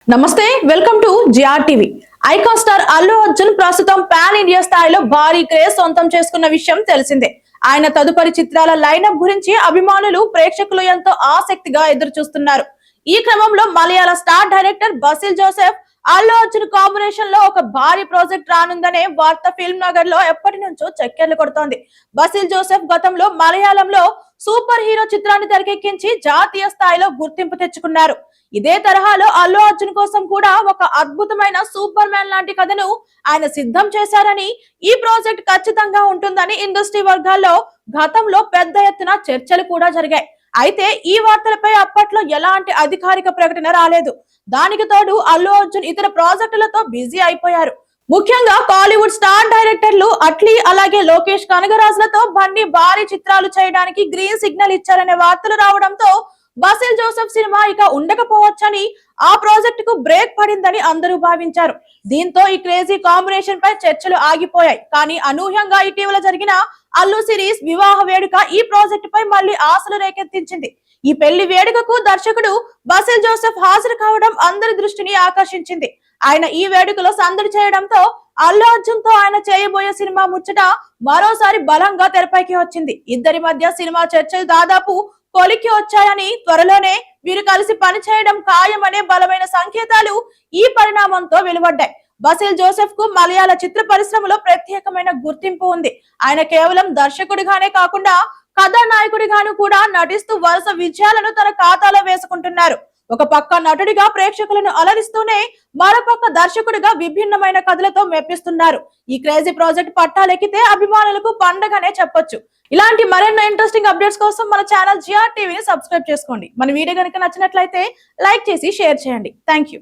నమస్తే, welcome to GR TV. Icon star Allu Arjun ప్రస్తుతం pan India స్థాయిలో భారీ క్రేజ్ సొంతం చేసుకున్న విషయం తెలిసిందే. ఆయన తదుపరి చిత్రాల లైనప్ గురించి అభిమానులు, ప్రేక్షకులు ఎంతో ఆసక్తిగా ఎదురు చూస్తున్నారు. ఈ క్రమంలో Malayalam star director Basil Joseph Allu Arjun combination లో ఒక భారీ ప్రాజెక్ట్ రానుందనే వార్త ఫిల్మ్ నగర్ లో ఎప్పటి నుంచో చక్కెర్లు కొడుతోంది. బసిల్ జోసెఫ్ గతంలో మలయాళంలో సూపర్ హీరో చిత్రాన్ని తెరకెక్కించి జాతీయ స్థాయిలో గుర్తింపు తెచ్చుకున్నారు. ఇదే తరహాలో అల్లు అర్జున్ కోసం కూడా ఒక అద్భుతమైన సూపర్ మ్యాన్ లాంటి కథను ఆయన సిద్ధం చేశారని, ఈ ప్రాజెక్ట్ ఖచ్చితంగా ఉంటుందని ఇండస్ట్రీ వర్గాల్లో గతంలో పెద్ద ఎత్తున చర్చలు కూడా జరిగాయి. అయితే ఈ వార్తలపై అప్పట్లో ఎలాంటి అధికారిక ప్రకటన రాలేదు. దానికి తోడు అల్లు అర్జున్ ఇతర ప్రాజెక్టులతో బిజీ అయిపోయారు. ముఖ్యంగా టాలీవుడ్ స్టార్ డైరెక్టర్లు అట్లీ, అలాగే లోకేష్ కనగరాజులతో బన్నీ భారీ చిత్రాలు చేయడానికి గ్రీన్ సిగ్నల్ ఇచ్చారనే వార్తలు రావడంతో బసిల్ జోసెఫ్ సినిమా ఇక ఉండకపోవచ్చని, ఆ ప్రాజెక్ట్ కు బ్రేక్ పడిందని అందరూ భావించారు. దీంతో ఈ క్రేజీ కాంబినేషన్ పై చర్చలు ఆగిపోయాయి. కానీ అనూహ్యంగా ఇటీవల జరిగిన అల్లు సిరీస్ వివాహ వేడుక ఈ ప్రాజెక్ట్ పై మళ్ళీ ఆశలు రేకెత్తించింది. ఈ పెళ్లి వేడుకకు దర్శకుడు బసిల్ జోసెఫ్ హాజరు కావడం అందరి దృష్టిని ఆకర్షించింది. ఆయన ఈ వేడుకలో సందడి చేయడంతో అల్లు అర్జున్ తో ఆయన చేయబోయే సినిమా ముచ్చట మరోసారి బలంగా తెరపైకి వచ్చింది. ఇద్దరి మధ్య సినిమా చర్చలు దాదాపు కొలికి వచ్చాయని, త్వరలోనే వీరు కలిసి పనిచేయడం ఖాయమనే బలమైన సంకేతాలు ఈ పరిణామంతో వెలువడ్డాయి. బసిల్ జోసెఫ్ కు మలయాళ చిత్ర పరిశ్రమలో ప్రత్యేకమైన గుర్తింపు ఉంది. ఆయన కేవలం దర్శకుడిగానే కాకుండా కథానాయకుడిగాను కూడా నటిస్తూ వరుస విజయాలను తన ఖాతాలో వేసుకుంటున్నారు. ఒక పక్క నటుడిగా ప్రేక్షకులను అలరిస్తూనే మరోపక్క దర్శకుడిగా విభిన్నమైన కథలతో మెప్పిస్తున్నారు. ఈ క్రేజీ ప్రాజెక్ట్ పట్టాలెక్కితే అభిమానులకు పండగనే చెప్పొచ్చు. ఇలాంటి మరెన్నో ఇంట్రెస్టింగ్ అప్డేట్స్ కోసం మన ఛానల్ జిఆర్ టీవీని సబ్స్క్రైబ్ చేసుకోండి. మన వీడియో కనుక నచ్చినట్లయితే లైక్ చేసి షేర్ చేయండి. Thank you.